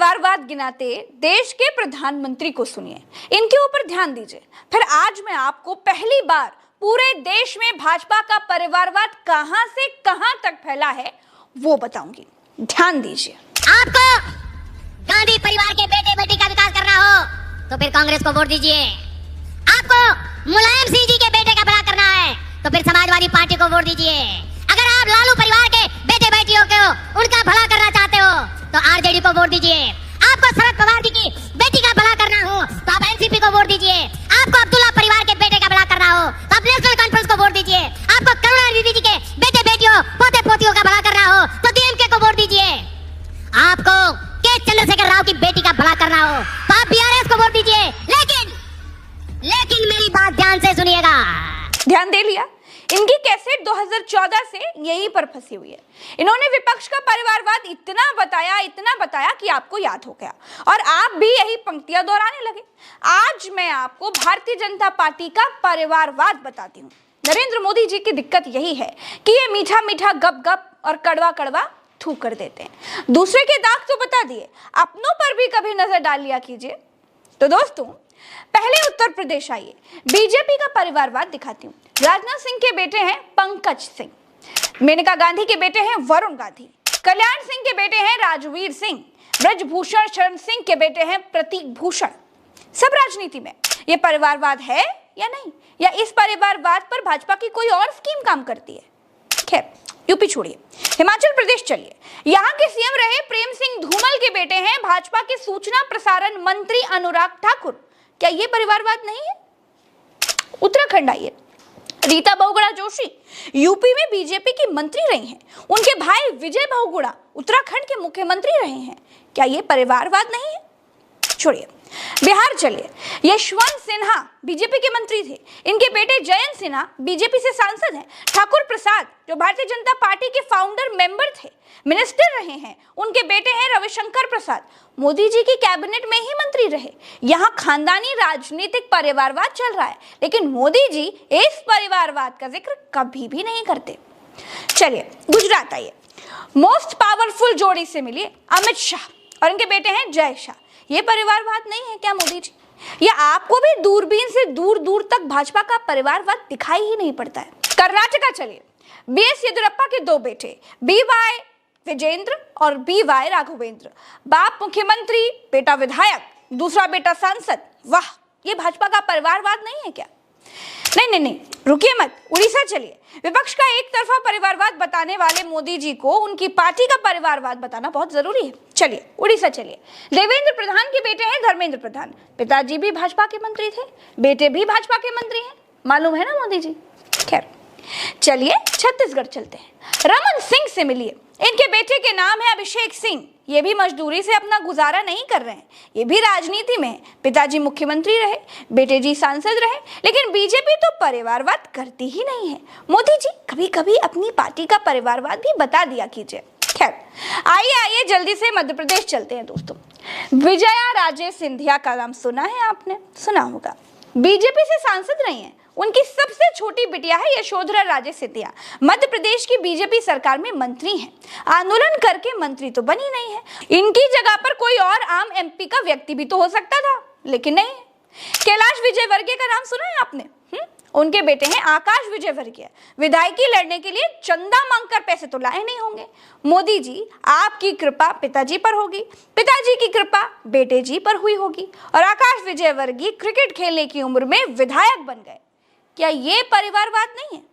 परिवारवाद गिनाते देश के प्रधानमंत्री को सुनिए, इनके ऊपर ध्यान दीजिए। फिर आज मैं आपको पहली बार पूरे देश में भाजपा का परिवारवाद कहां से कहां तक फैला है वो बताऊंगी। ध्यान दीजिए। आपको गांधी परिवार के बेटे बेटी का विकास करना हो तो फिर कांग्रेस को वोट दीजिए। आपको मुलायम सिंह जी के बेटे का भला करना है तो फिर समाजवादी पार्टी को वोट दीजिए। अगर आप लालू परिवार के बेटे बेटियों को उनका भला करना चाहते हो तो आरजेडी को वोट दीजिए। आपको शरद पवार जी की बेटी का भला करना हो तो आप एनसीपी को वोट दीजिए। आपको अब्दुल्ला परिवार के बेटे का भला करना हो तो आप नेशनल कॉन्फ्रेंस को वोट दीजिए। आपको करुणानिधि जी के बेटे बेटियों पोते पोतियों का भला करना हो तो डीएमके को वोट दीजिए। आपको के चंद्रशेखर राव की बेटी का भला करना हो तो आप बीआरएस को वोट दीजिए। लेकिन मेरी बात ध्यान से सुनिएगा। ध्यान दे लिया? इनकी कैसेट 2014 से यहीं पर फंसी हुई है। इन्होंने विपक्ष का परिवारवाद इतना बताया कि आपको याद हो गया और आप भी यही पंक्तियां दोहराने लगे। आज मैं आपको भारतीय जनता पार्टी का परिवारवाद बताती हूँ। नरेंद्र मोदी जी की दिक्कत यही है कि ये मीठा मीठा गप गप और कड़वा कड़वा थू कर देते हैं। दूसरे के दाग तो बता दिए, अपनों पर भी कभी नजर डाल लिया कीजिए। तो दोस्तों, पहले उत्तर प्रदेश आइए, बीजेपी का परिवारवाद दिखाती हूँ। राजनाथ सिंह के बेटे हैं पंकज सिंह, मेनका गांधी के बेटे हैं वरुण गांधी, कल्याण सिंह के बेटे हैं राजवीर सिंह, ब्रजभूषण शरण सिंह के बेटे हैं प्रतीक भूषण। सब राजनीति में ये परिवारवाद है या नहीं, या इस परिवारवाद पर भाजपा की कोई और स्कीम काम करती है? खैर, यूपी छोड़िए, हिमाचल प्रदेश चलिए। यहाँ के सीएम रहे प्रेम सिंह धूमल के बेटे हैं भाजपा के सूचना प्रसारण मंत्री अनुराग ठाकुर। क्या ये परिवारवाद नहीं है? उत्तराखंड आइए, रीता बहुगुणा जोशी यूपी में बीजेपी की मंत्री रही हैं। उनके भाई विजय बहुगुणा उत्तराखंड के मुख्यमंत्री रहे हैं। क्या ये परिवारवाद नहीं है? छोड़िए, बिहार चलिए, यशवंत सिन्हा बीजेपी के मंत्री थे। इनके बेटे जयंत सिन्हा बीजेपी से सांसद हैं। ठाकुर प्रसाद जो भारतीय जनता पार्टी के फाउंडर मेंबर थे, मिनिस्टर रहे हैं। उनके बेटे हैं रविशंकर प्रसाद, मोदी जी की कैबिनेट में ही मंत्री रहे। यहाँ खानदानी राजनीतिक परिवारवाद चल रहा है, लेकिन मोदी जी इस परिवारवाद का जिक्र कभी भी नहीं करते। चलिए, गुजरात आइए, मोस्ट पावरफुल जोड़ी से मिलिए, अमित शाह और इनके बेटे हैं जय शाह। ये परिवारवाद नहीं है क्या मोदी जी? या आपको भी दूरबीन से दूर दूर तक भाजपा का परिवारवाद दिखाई ही नहीं पड़ता है? कर्नाटका चलिए, बीएस येदियुरप्पा के दो बेटे बीवाई विजेंद्र और बीवाई राघवेंद्र, बाप मुख्यमंत्री, बेटा विधायक, दूसरा बेटा सांसद। वाह, ये भाजपा का परिवारवाद नहीं है क्या? नहीं, रुकिए मत, उड़ीसा चलिए। विपक्ष का एक तरफा परिवारवाद बताने वाले मोदी जी को उनकी पार्टी का परिवारवाद बताना बहुत जरूरी है। चलिए, उड़ीसा चलिए, देवेंद्र प्रधान के बेटे हैं धर्मेंद्र प्रधान, पिताजी भी भाजपा के मंत्री थे, बेटे भी भाजपा के मंत्री हैं। मालूम है ना मोदी जी? खैर, चलिए छत्तीसगढ़ चलते हैं, रमन सिंह से मिलिए। इनके बेटे के नाम है अभिषेक सिंह। ये भी मजदूरी से अपना गुजारा नहीं कर रहे हैं, ये भी राजनीति में। पिताजी मुख्यमंत्री रहे, बेटे जी सांसद रहे, लेकिन बीजेपी तो परिवारवाद करती ही नहीं है। मोदी जी कभी कभी अपनी पार्टी का परिवारवाद भी बता दिया कीजिए। खैर, आइए जल्दी से मध्य प्रदेश चलते हैं दोस्तों। विजया राजे सिंधिया का नाम सुना है आपने? सुना होगा, बीजेपी से सांसद रही हैं। उनकी सबसे छोटी बिटिया है यशोधरा राजे सिंधिया, मध्य प्रदेश की बीजेपी सरकार में मंत्री हैं। आंदोलन करके मंत्री तो बनी नहीं है। इनकी जगह पर कोई और आम एमपी का व्यक्ति भी तो हो सकता था, लेकिन नहीं। कैलाश विजयवर्गीय का नाम सुना है आपने? उनके बेटे हैं आकाश विजयवर्गीय। विधायकी लड़ने के लिए चंदा मांगकर पैसे तो लाए नहीं होंगे। मोदी जी, आपकी कृपा पिताजी पर होगी, पिताजी की कृपा बेटे जी पर हुई होगी, और आकाश विजयवर्गीय क्रिकेट खेलने की उम्र में विधायक बन गए। क्या ये परिवारवाद नहीं है?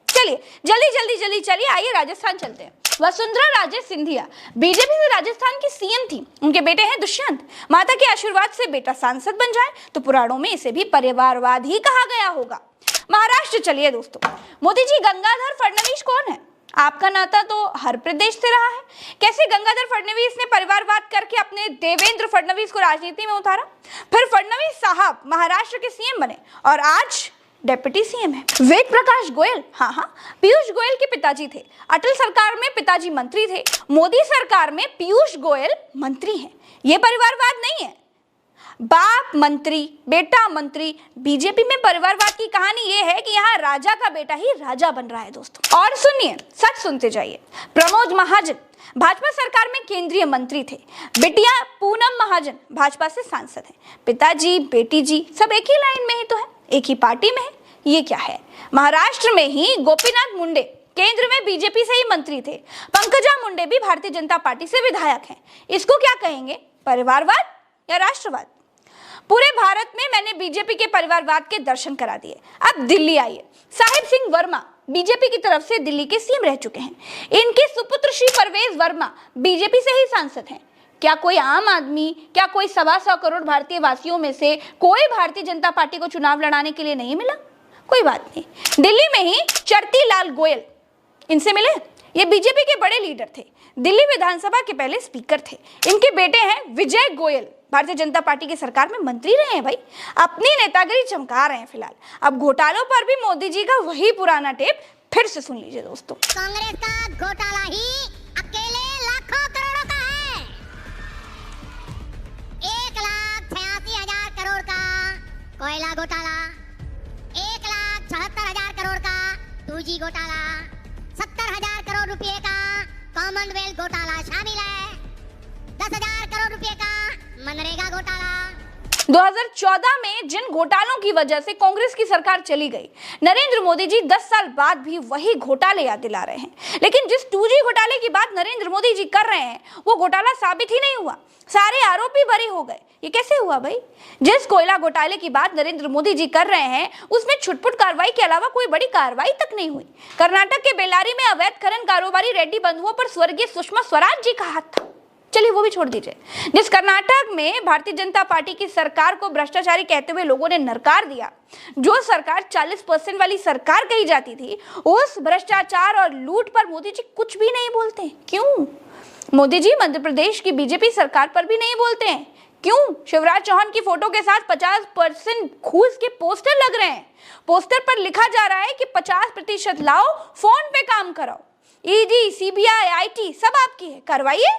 चलिए जल्दी चलिए, आइए राजस्थान चलते हैं। वसुंधरा राजे सिंधिया बीजेपी से राजस्थान की सीएम थी। उनके बेटे हैं दुष्यंत। माता के आशीर्वाद से बेटा सांसद बन जाए तो पुराणों में इसे भी परिवारवाद ही कहा गया होगा। महाराष्ट्र चलिए दोस्तों, मोदी जी, गंगाधर फडणवीस कौन है? आपका नाता तो हर प्रदेश से रहा है। कैसे गंगाधर फडणवीस ने परिवारवाद करके अपने देवेंद्र फडणवीस को राजनीति में उतारा, फिर फडणवीस साहब महाराष्ट्र के सीएम बने और आज डेप्यूटी सीएम है। वेद प्रकाश गोयल, हाँ, पीयूष गोयल के पिताजी थे। अटल सरकार में पिताजी मंत्री थे, मोदी सरकार में पीयूष गोयल मंत्री हैं। ये परिवारवाद नहीं है। बाप मंत्री, बेटा मंत्री। बीजेपी में परिवारवाद की कहानी यह है कि यहाँ राजा का बेटा ही राजा बन रहा है दोस्तों। और सुनिए, सच सुनते जाइए। प्रमोद महाजन भाजपा सरकार में केंद्रीय मंत्री थे। बिटिया पूनम महाजन भाजपा से सांसद हैं। पिताजी बेटी जी सब एक ही लाइन में ही तो है, एक ही पार्टी में है। ये क्या है? महाराष्ट्र में ही गोपीनाथ मुंडे केंद्र में बीजेपी से ही मंत्री थे। पंकजा मुंडे भी भारतीय जनता पार्टी से विधायक हैं। इसको क्या कहेंगे, परिवारवाद या राष्ट्रवाद? पूरे भारत में मैंने बीजेपी के परिवारवाद के दर्शन करा दिए। अब दिल्ली आइए। साहिब सिंह वर्मा बीजेपी की तरफ से दिल्ली के सीएम रह चुके हैं। इनके सुपुत्र श्री परवेज वर्मा बीजेपी से ही सांसद हैं। क्या कोई आम आदमी, क्या कोई 125 करोड़ भारतीय वासियों में से कोई भारतीय जनता पार्टी को चुनाव लड़ाने के लिए नहीं मिला? कोई बात नहीं। दिल्ली में ही चरती लाल गोयल, इनसे मिले। ये बीजेपी के बड़े लीडर थे, दिल्ली विधानसभा के पहले स्पीकर थे। इनके बेटे हैं विजय गोयल, भारतीय जनता पार्टी की सरकार में मंत्री रहे हैं भाई, अपनी नेतागिरी चमका रहे हैं फिलहाल। अब घोटालों पर भी मोदी जी का वही पुराना टेप फिर से सुन लीजिए दोस्तों। कांग्रेस का घोटाला ही अकेले लाखों करोड़ों का है। 1,86,000 करोड़ का कोयला घोटाला, 1,76,000 करोड़ का 2G घोटाला, 70,000 करोड़ रुपए का कॉमनवेल्थ घोटाला शामिल है, 10,000 करोड़ रुपए का मनरेगा घोटाला। 2014 में जिन घोटालों की वजह से कांग्रेस की सरकार चली गई, नरेंद्र मोदी जी 10 साल बाद भी वही घोटाले याद दिला रहे हैं। लेकिन जिस 2G घोटाले की बात नरेंद्र मोदी जी कर रहे हैं, वो घोटाला साबित ही नहीं हुआ। सारे आरोपी बरी हो गए। ये कैसे हुआ भाई? जिस कोयला घोटाले की बात नरेंद्र मोदी जी कर रहे हैं, उसमें छुटपुट कार्रवाई के अलावा कोई बड़ी कार्रवाई तक नहीं हुई। कर्नाटक के बेल्लारी में अवैध खनन कारोबारी रेड्डी बंधुओं पर स्वर्गीय सुषमा स्वराज जी का हाथ था। चलिए वो भी छोड़ दीजिए। जिस कर्नाटक में भारतीय जनता पार्टी की सरकार को भ्रष्टाचारी कहते हुए लोगों ने नकार दिया, जो सरकार 40% वाली सरकार कही जाती थी, उस भ्रष्टाचार और लूट पर मोदी जी कुछ भी नहीं बोलते। क्यों? मोदी जी मध्य प्रदेश की बीजेपी सरकार पर भी नहीं बोलते हैं। क्यों? शिवराज चौहान की फोटो के साथ 50% घूस के पोस्टर लग रहे हैं। पोस्टर पर लिखा जा रहा है कि 50% लाओ, फोन पे काम कराओ। ईडी, सीबीआई, आईटी सब आपकी है, करवाइए।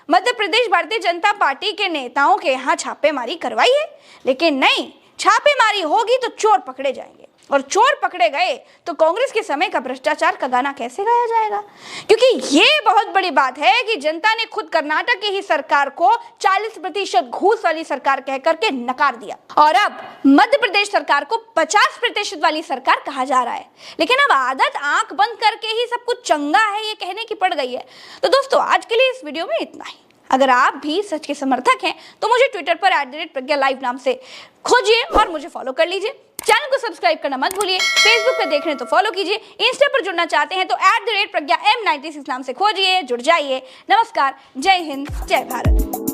मध्य प्रदेश भारतीय जनता पार्टी के नेताओं के यहाँ छापेमारी करवाइए। लेकिन नहीं, छापेमारी होगी तो चोर पकड़े जाएंगे, और चोर पकड़े गए तो कांग्रेस के समय का भ्रष्टाचार का गाना कैसे गाया जाएगा? क्योंकि ये बहुत बड़ी बात है कि जनता ने खुद कर्नाटक की ही सरकार को 40% घूस वाली सरकार कह करके नकार दिया, और अब मध्य प्रदेश सरकार को 50% वाली सरकार कहा जा रहा है। लेकिन अब आदत आंख बंद करके ही सब कुछ चंगा है ये कहने की पड़ गई है। तो दोस्तों आज के लिए इस वीडियो में इतना ही। अगर आप भी सच के समर्थक हैं तो मुझे ट्विटर पर @प्रज्ञा लाइव नाम से खोजिए और मुझे फॉलो कर लीजिए। चैनल को सब्सक्राइब करना मत भूलिए। फेसबुक पे देख रहे हैं तो फॉलो कीजिए। इंस्टा पर जुड़ना चाहते हैं तो @प्रज्ञा M96 नाम से खोजिए, जुड़ जाइए। नमस्कार, जय हिंद, जय भारत।